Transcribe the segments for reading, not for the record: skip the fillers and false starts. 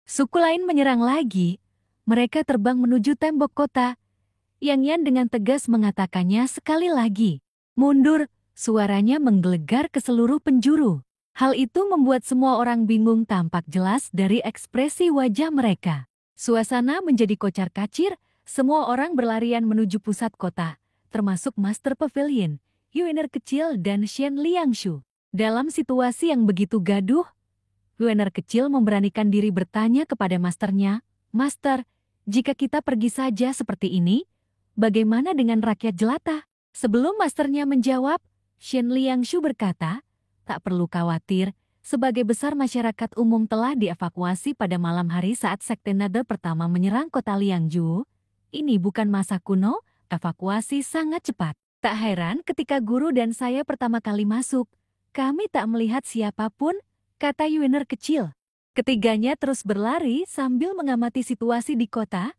Suku lain menyerang lagi. Mereka terbang menuju tembok kota. Yang Yan dengan tegas mengatakannya sekali lagi. Mundur, suaranya menggelegar ke seluruh penjuru. Hal itu membuat semua orang bingung tampak jelas dari ekspresi wajah mereka. Suasana menjadi kocar-kacir, semua orang berlarian menuju pusat kota, termasuk Master Pavilion, Yuener kecil dan Shen Liangshu. Dalam situasi yang begitu gaduh, Yuener kecil memberanikan diri bertanya kepada masternya, "Master, jika kita pergi saja seperti ini, bagaimana dengan rakyat jelata?" Sebelum masternya menjawab, Shen Liangshu berkata, "Tak perlu khawatir, sebagai besar masyarakat umum telah dievakuasi pada malam hari saat Sekte Nada pertama menyerang kota Liangju. Ini bukan masa kuno, evakuasi sangat cepat. Tak heran ketika guru dan saya pertama kali masuk, kami tak melihat siapapun," kata Yuener kecil. Ketiganya terus berlari sambil mengamati situasi di kota.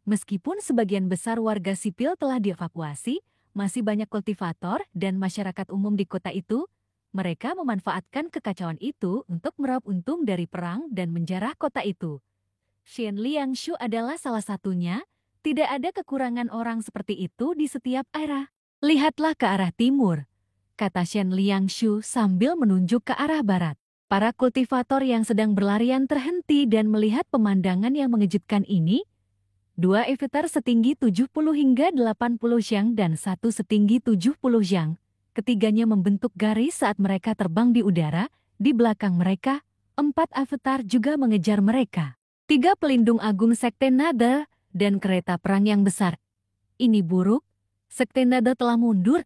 Meskipun sebagian besar warga sipil telah dievakuasi, masih banyak kultivator dan masyarakat umum di kota itu. Mereka memanfaatkan kekacauan itu untuk meraup untung dari perang dan menjarah kota itu. Shen Liangshu adalah salah satunya. Tidak ada kekurangan orang seperti itu di setiap era. "Lihatlah ke arah timur," kata Shen Liangshu sambil menunjuk ke arah barat. Para kultivator yang sedang berlarian terhenti dan melihat pemandangan yang mengejutkan ini. Dua avatar setinggi 70 hingga 80 xiang dan satu setinggi 70 xiang. Ketiganya membentuk garis saat mereka terbang di udara. Di belakang mereka, 4 avatar juga mengejar mereka. 3 pelindung agung Sekte Nada dan kereta perang yang besar. Ini buruk, Sekte Nada telah mundur.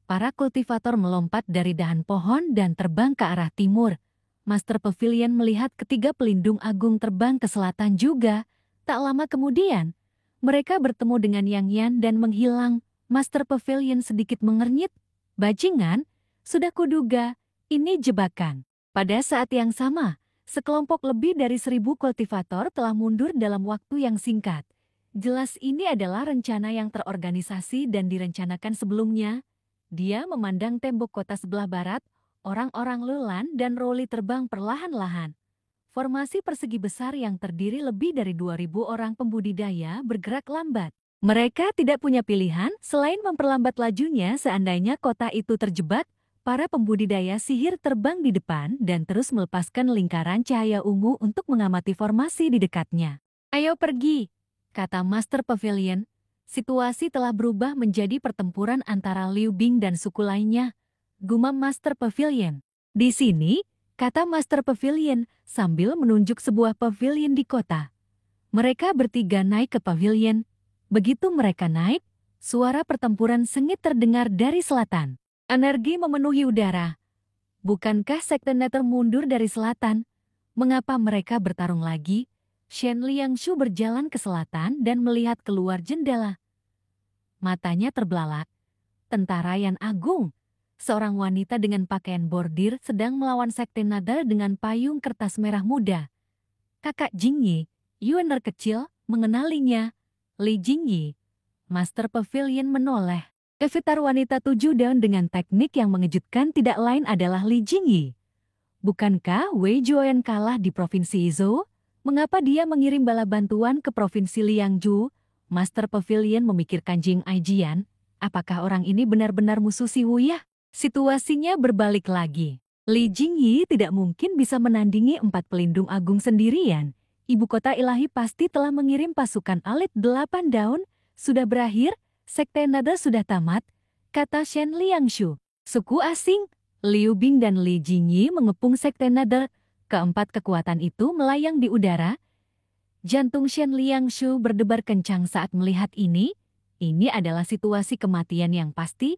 Para kultivator melompat dari dahan pohon dan terbang ke arah timur. Master Pavilion melihat ketiga pelindung agung terbang ke selatan juga. Tak lama kemudian, mereka bertemu dengan Yang Yan dan menghilang. Master Pavilion sedikit mengernyit. "Bajingan, sudah kuduga, ini jebakan." Pada saat yang sama, sekelompok lebih dari 1.000 kultivator telah mundur dalam waktu yang singkat. Jelas ini adalah rencana yang terorganisasi dan direncanakan sebelumnya. Dia memandang tembok kota sebelah barat. Orang-orang Lulan dan Rowley terbang perlahan-lahan. Formasi persegi besar yang terdiri lebih dari 2.000 orang pembudidaya bergerak lambat. Mereka tidak punya pilihan selain memperlambat lajunya seandainya kota itu terjebak. Para pembudidaya sihir terbang di depan dan terus melepaskan lingkaran cahaya ungu untuk mengamati formasi di dekatnya. "Ayo pergi," kata Master Pavilion. Situasi telah berubah menjadi pertempuran antara Liu Bing dan suku lainnya. Gumam Master Pavilion. "Di sini," kata Master Pavilion sambil menunjuk sebuah pavilion di kota. Mereka bertiga naik ke pavilion. Begitu mereka naik, suara pertempuran sengit terdengar dari selatan. Energi memenuhi udara. Bukankah Sekte Nether mundur dari selatan? Mengapa mereka bertarung lagi? Shen Liangshu berjalan ke selatan dan melihat keluar jendela. Matanya terbelalak. Tentara yang agung. Seorang wanita dengan pakaian bordir sedang melawan Sekte Nada dengan payung kertas merah muda. Kakak Jingyi, Yuener kecil, mengenalinya. Li Jingyi. Master Pavilion menoleh. Avatar wanita 7 daun dengan teknik yang mengejutkan tidak lain adalah Li Jingyi. Bukankah Wei Juoyan kalah di Provinsi Izhou? Mengapa dia mengirim bala bantuan ke Provinsi Liangju? Master Pavilion memikirkan Jing Aijian. Apakah orang ini benar-benar musuh si Wuyah? Situasinya berbalik lagi. Li Jingyi tidak mungkin bisa menandingi 4 pelindung agung sendirian. Ibu kota ilahi pasti telah mengirim pasukan elit 8 daun. Sudah berakhir, Sekte Nada sudah tamat, kata Shen Liangshu. Suku asing, Liu Bing dan Li Jingyi mengepung Sekte Nada. Keempat kekuatan itu melayang di udara. Jantung Shen Liangshu berdebar kencang saat melihat ini. Ini adalah situasi kematian yang pasti.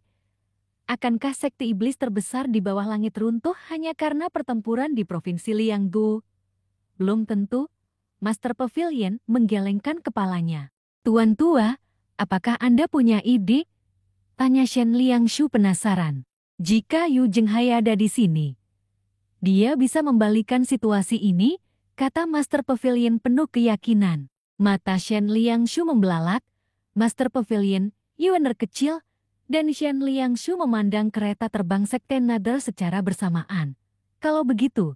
Akankah sekte iblis terbesar di bawah langit runtuh hanya karena pertempuran di Provinsi Lianggu? Belum tentu. Master Pavilion menggelengkan kepalanya. "Tuan tua, apakah Anda punya ide?" tanya Shen Liangshu penasaran. "Jika Yu Zhenghai ada di sini, dia bisa membalikan situasi ini," kata Master Pavilion penuh keyakinan. Mata Shen Liangshu membelalak. Master Pavilion, Yuener kecil, dan Shen Liangshu memandang kereta terbang Sekte Nada secara bersamaan. Kalau begitu,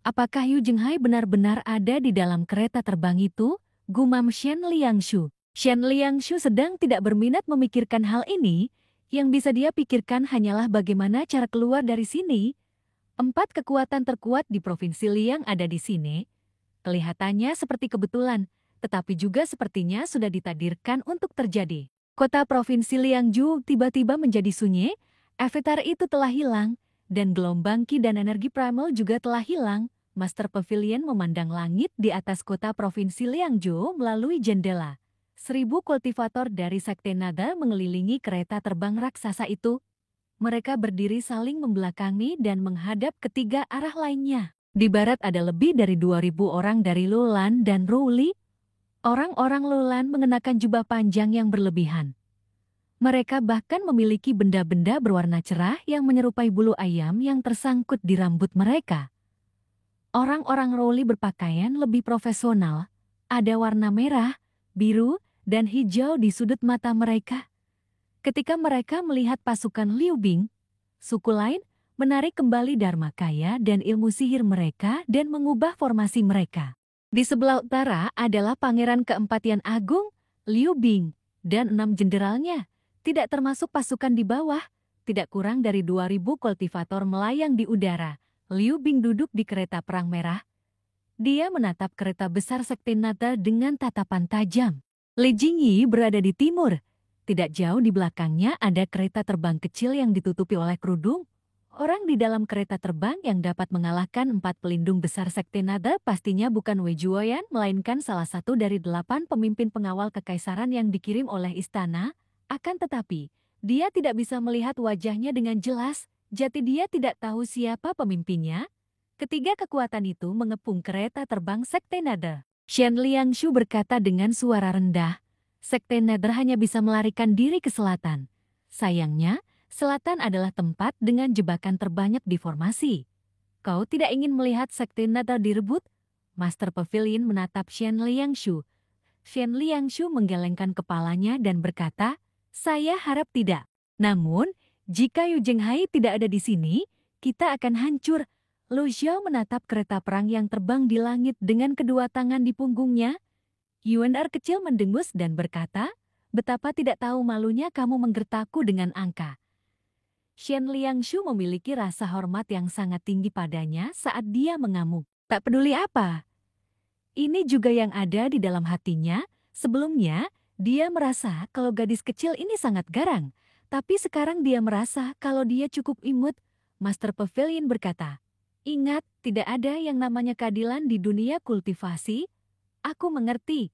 Apakah Yu Jenghai benar-benar ada di dalam kereta terbang itu? Gumam Shen Liangshu. Shen Liangshu sedang tidak berminat memikirkan hal ini. Yang bisa dia pikirkan hanyalah bagaimana cara keluar dari sini. 4 kekuatan terkuat di Provinsi Liang ada di sini. Kelihatannya seperti kebetulan, tetapi juga sepertinya sudah ditakdirkan untuk terjadi. Kota Provinsi Liangju tiba-tiba menjadi sunyi, avatar itu telah hilang, dan gelombang ki dan energi primal juga telah hilang. Master Pavilion memandang langit di atas kota Provinsi Liangju melalui jendela. 1000 kultivator dari Sekte Naga mengelilingi kereta terbang raksasa itu. Mereka berdiri saling membelakangi dan menghadap ketiga arah lainnya. Di barat ada lebih dari 2000 orang dari Lulan dan Ruli. Orang-orang Lulan mengenakan jubah panjang yang berlebihan. Mereka bahkan memiliki benda-benda berwarna cerah yang menyerupai bulu ayam yang tersangkut di rambut mereka. Orang-orang Ruli berpakaian lebih profesional. Ada warna merah, biru, dan hijau di sudut mata mereka. Ketika mereka melihat pasukan Liu Bing, suku lain menarik kembali Dharmakaya dan ilmu sihir mereka dan mengubah formasi mereka. Di sebelah utara adalah Pangeran Keempat Yan Agung, Liu Bing, dan 6 jenderalnya. Tidak termasuk pasukan di bawah, tidak kurang dari 2000 kultivator melayang di udara. Liu Bing duduk di kereta perang merah. Dia menatap kereta besar Sekte Naga dengan tatapan tajam. Li Jingyi berada di timur. Tidak jauh di belakangnya ada kereta terbang kecil yang ditutupi oleh kerudung. Orang di dalam kereta terbang yang dapat mengalahkan 4 pelindung besar Sekte Naga pastinya bukan Wei Juoyan, melainkan salah satu dari 8 pemimpin pengawal kekaisaran yang dikirim oleh istana. Akan tetapi, dia tidak bisa melihat wajahnya dengan jelas, jadi dia tidak tahu siapa pemimpinnya. Ketiga kekuatan itu mengepung kereta terbang Sekte Naga. Shen Liangshu berkata dengan suara rendah, Sekte Naga hanya bisa melarikan diri ke selatan. Sayangnya, selatan adalah tempat dengan jebakan terbanyak di formasi. Kau tidak ingin melihat Sekte Naga direbut? Master Pavilion menatap Shen Liangshu. Shen Liangshu menggelengkan kepalanya dan berkata, saya harap tidak. Namun, jika Yu Jenghai tidak ada di sini, kita akan hancur. Lu Xiao menatap kereta perang yang terbang di langit dengan kedua tangan di punggungnya. Yuan kecil mendengus dan berkata, betapa tidak tahu malunya kamu menggertakku dengan angka. Shen Liangshu memiliki rasa hormat yang sangat tinggi padanya saat dia mengamuk. Tak peduli apa. Ini juga yang ada di dalam hatinya. Sebelumnya, dia merasa kalau gadis kecil ini sangat garang. Tapi sekarang dia merasa kalau dia cukup imut. Master Pavilion berkata, ingat, tidak ada yang namanya keadilan di dunia kultivasi. Aku mengerti.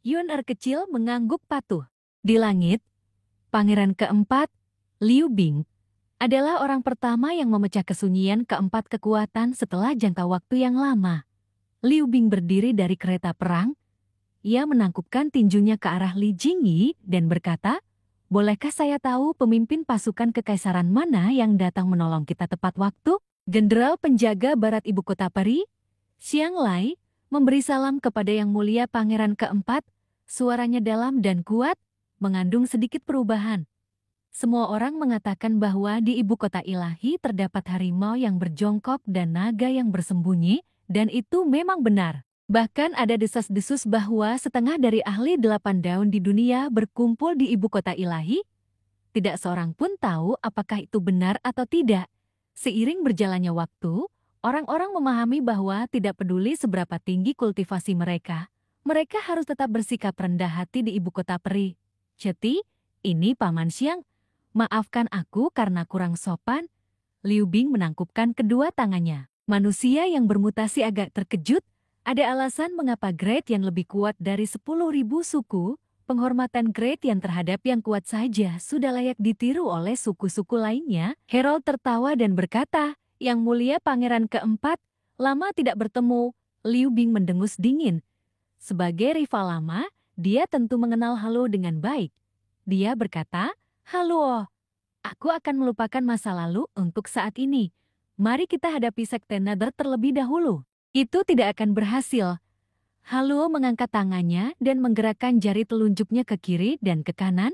Yuan kecil mengangguk patuh. Di langit, Pangeran Keempat, Liu Bing, adalah orang pertama yang memecah kesunyian keempat kekuatan setelah jangka waktu yang lama. Liu Bing berdiri dari kereta perang. Ia menangkupkan tinjunya ke arah Li Jingyi dan berkata, bolehkah saya tahu pemimpin pasukan kekaisaran mana yang datang menolong kita tepat waktu? Jenderal penjaga barat ibu kota Peri, Xiang Lai, memberi salam kepada Yang Mulia Pangeran Keempat. Suaranya dalam dan kuat, mengandung sedikit perubahan. Semua orang mengatakan bahwa di ibu kota ilahi terdapat harimau yang berjongkok dan naga yang bersembunyi, dan itu memang benar. Bahkan ada desas-desus bahwa setengah dari ahli 8 daun di dunia berkumpul di ibu kota ilahi. Tidak seorang pun tahu apakah itu benar atau tidak. Seiring berjalannya waktu, orang-orang memahami bahwa tidak peduli seberapa tinggi kultivasi mereka, mereka harus tetap bersikap rendah hati di ibu kota Peri. Ceti, ini Paman Xiang. Maafkan aku karena kurang sopan. Liu Bing menangkupkan kedua tangannya. Manusia yang bermutasi agak terkejut. Ada alasan mengapa grade yang lebih kuat dari 10.000 suku, penghormatan grade yang terhadap yang kuat saja sudah layak ditiru oleh suku-suku lainnya. Herald tertawa dan berkata, Yang Mulia Pangeran Keempat, lama tidak bertemu. Liu Bing mendengus dingin. Sebagai rival lama, dia tentu mengenal Halo dengan baik. Dia berkata, Halo, aku akan melupakan masa lalu untuk saat ini. Mari kita hadapi Sekte Naga terlebih dahulu. Itu tidak akan berhasil. Halo mengangkat tangannya dan menggerakkan jari telunjuknya ke kiri dan ke kanan,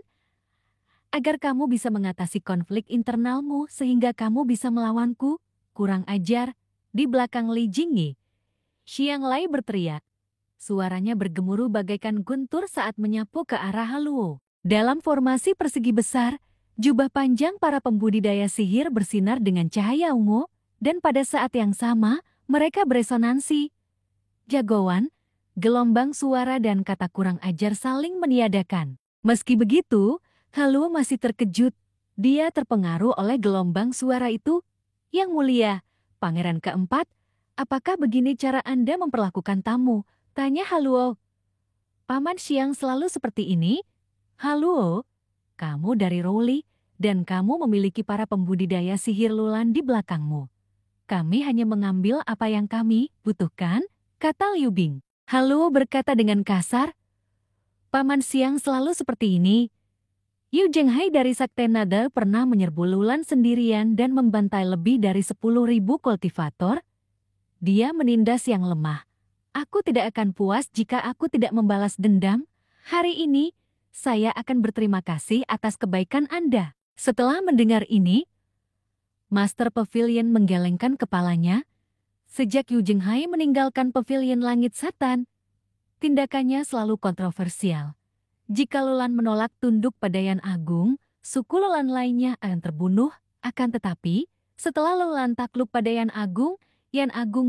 agar kamu bisa mengatasi konflik internalmu sehingga kamu bisa melawanku. Kurang ajar. Di belakang Li Jingyi, Xiang Lai berteriak. Suaranya bergemuruh bagaikan guntur saat menyapu ke arah Haluo. Dalam formasi persegi besar, jubah panjang para pembudidaya sihir bersinar dengan cahaya ungu, dan pada saat yang sama, mereka beresonansi. Jagoan, gelombang suara dan kata kurang ajar saling meniadakan. Meski begitu, Haluo masih terkejut. Dia terpengaruh oleh gelombang suara itu. Yang mulia, Pangeran keempat, apakah begini cara Anda memperlakukan tamu? Tanya Haluo. Paman Xiang selalu seperti ini? Haluo, kamu dari Rowli, dan kamu memiliki para pembudidaya sihir Lulan di belakangmu. Kami hanya mengambil apa yang kami butuhkan, kata Liu Bing. Haluo berkata dengan kasar. Paman Xiang selalu seperti ini. Yu Zhenghai dari Sakte Nada pernah menyerbu Lulan sendirian dan membantai lebih dari 10.000 kultivator. Dia menindas yang lemah. Aku tidak akan puas jika aku tidak membalas dendam. Hari ini, saya akan berterima kasih atas kebaikan Anda. Setelah mendengar ini, Master Pavilion menggelengkan kepalanya. Sejak Yu Zhenghai meninggalkan Pavilion Langit Setan, tindakannya selalu kontroversial. Jika Lulan menolak tunduk pada Yan Agung, suku Lulan lainnya akan terbunuh. Akan tetapi, setelah Lulan takluk pada Yan Agung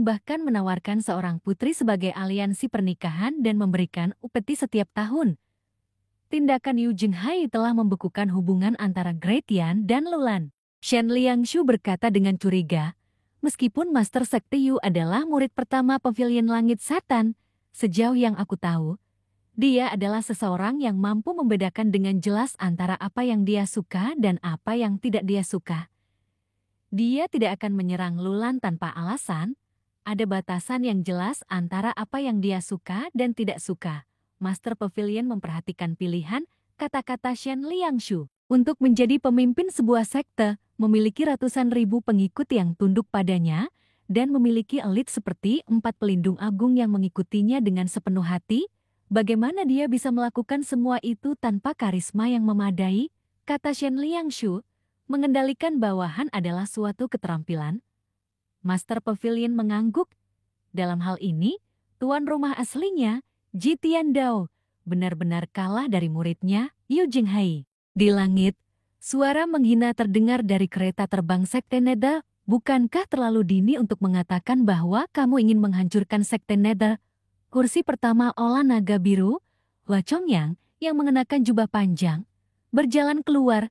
bahkan menawarkan seorang putri sebagai aliansi pernikahan dan memberikan upeti setiap tahun. Tindakan Yu Zhenghai telah membekukan hubungan antara Great Yan dan Lulan. Shen Liangshu berkata dengan curiga, meskipun Master Sekti Yu adalah murid pertama Pavilion Langit Setan, sejauh yang aku tahu, dia adalah seseorang yang mampu membedakan dengan jelas antara apa yang dia suka dan apa yang tidak dia suka. Dia tidak akan menyerang Lulan tanpa alasan. Ada batasan yang jelas antara apa yang dia suka dan tidak suka. Master Pavilion memperhatikan pilihan kata-kata Shen Liangshu. Untuk menjadi pemimpin sebuah sekte, memiliki ratusan ribu pengikut yang tunduk padanya, dan memiliki elit seperti 4 pelindung agung yang mengikutinya dengan sepenuh hati, bagaimana dia bisa melakukan semua itu tanpa karisma yang memadai? Kata Shen Liangshu. Mengendalikan bawahan adalah suatu keterampilan. Master Pavilion mengangguk. Dalam hal ini, tuan rumah aslinya, Ji Tiandao, benar-benar kalah dari muridnya, Yu Zhenghai. Di langit, suara menghina terdengar dari kereta terbang Sekte Nether. Bukankah terlalu dini untuk mengatakan bahwa kamu ingin menghancurkan Sekte Nether? Kursi pertama Ola Naga Biru, Hua Chongyang, yang mengenakan jubah panjang, berjalan keluar.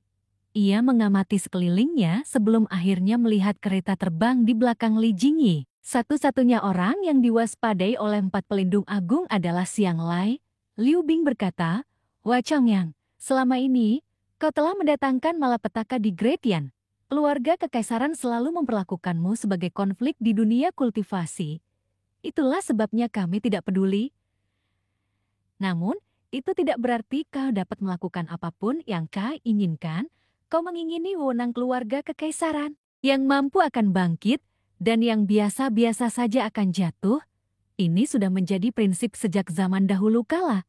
Ia mengamati sekelilingnya sebelum akhirnya melihat kereta terbang di belakang Li Jingyi. Satu-satunya orang yang diwaspadai oleh 4 pelindung agung adalah Xiang Lai. Liu Bing berkata, Hua Chongyang, selama ini, kau telah mendatangkan malapetaka di Great Yan. Keluarga kekaisaran selalu memperlakukanmu sebagai konflik di dunia kultivasi. Itulah sebabnya kami tidak peduli. Namun, itu tidak berarti kau dapat melakukan apapun yang kau inginkan. Kau mengingini wewenang keluarga kekaisaran. Yang mampu akan bangkit, dan yang biasa-biasa saja akan jatuh. Ini sudah menjadi prinsip sejak zaman dahulu kala.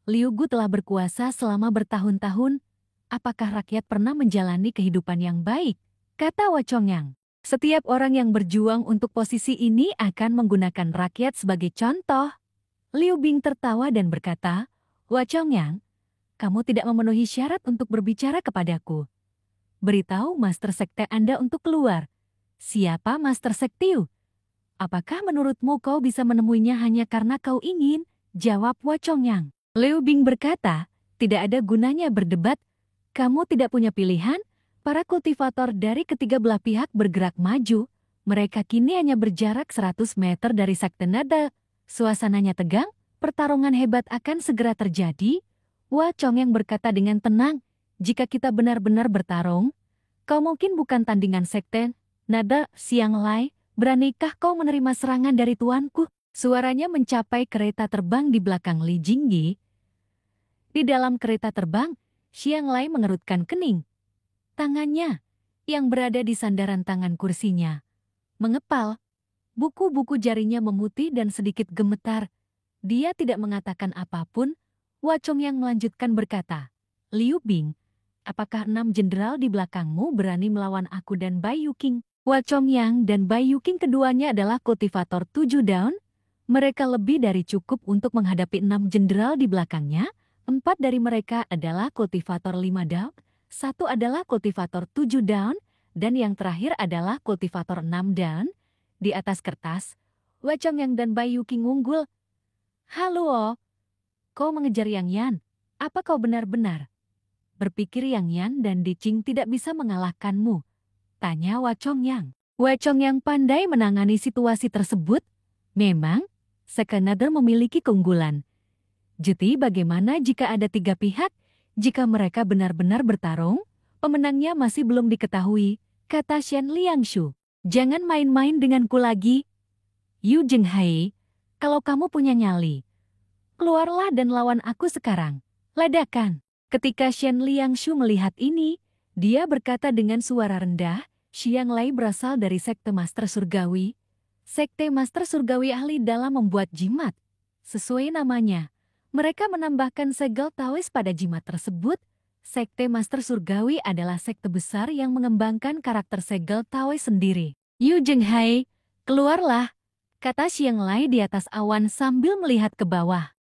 Liu Gu telah berkuasa selama bertahun-tahun. Apakah rakyat pernah menjalani kehidupan yang baik? Kata Hua Chongyang. Setiap orang yang berjuang untuk posisi ini akan menggunakan rakyat sebagai contoh. Liu Bing tertawa dan berkata, Hua Chongyang, kamu tidak memenuhi syarat untuk berbicara kepadaku. Beritahu Master Sekte Anda untuk keluar. Siapa Master Sekte Yu? Apakah menurutmu kau bisa menemuinya hanya karena kau ingin? Jawab Hua Chongyang. Liu Bing berkata, tidak ada gunanya berdebat. Kamu tidak punya pilihan? Para kultivator dari ketiga belah pihak bergerak maju. Mereka kini hanya berjarak 100 meter dari Sekte Nada. Suasananya tegang, pertarungan hebat akan segera terjadi. Hua Chongyang berkata dengan tenang, jika kita benar-benar bertarung, kau mungkin bukan tandingan Sekte Nada. Xiang Lai, beranikah kau menerima serangan dari tuanku? Suaranya mencapai kereta terbang di belakang Li Jingyi. Di dalam kereta terbang, Xiang Lai mengerutkan kening. Tangannya, yang berada di sandaran tangan kursinya, mengepal. Buku-buku jarinya memutih dan sedikit gemetar. Dia tidak mengatakan apapun. Hua Chongyang melanjutkan berkata, Liu Bing, apakah 6 jenderal di belakangmu berani melawan aku dan Bai Yuqing? Hua Chongyang dan Bai Yuqing keduanya adalah kultivator 7 daun. Mereka lebih dari cukup untuk menghadapi 6 jenderal di belakangnya. 4 dari mereka adalah kultivator 5 down, 1 adalah kultivator 7 down, dan yang terakhir adalah kultivator 6 down. Di atas kertas, Wei Chongyang dan Bai Yuqing unggul. Halo, kau mengejar Yang Yan. Apa kau benar-benar berpikir Yang Yan dan Di Qing tidak bisa mengalahkanmu? Tanya Wei Chongyang. Wei Chongyang pandai menangani situasi tersebut. Memang, Skenader memiliki keunggulan. Jadi bagaimana jika ada 3 pihak? Jika mereka benar-benar bertarung, pemenangnya masih belum diketahui, kata Shen Liangshu. Jangan main-main denganku lagi. Yu Zhenghai, kalau kamu punya nyali, keluarlah dan lawan aku sekarang. Ledakan. Ketika Shen Liangshu melihat ini, dia berkata dengan suara rendah, Xiang Lai berasal dari Sekte Master Surgawi. Sekte Master Surgawi ahli dalam membuat jimat. Sesuai namanya, mereka menambahkan segel Taois pada jimat tersebut. Sekte Master Surgawi adalah sekte besar yang mengembangkan karakter segel Taois sendiri. Yu Zhenghai, keluarlah, kata Xiang Lai di atas awan sambil melihat ke bawah.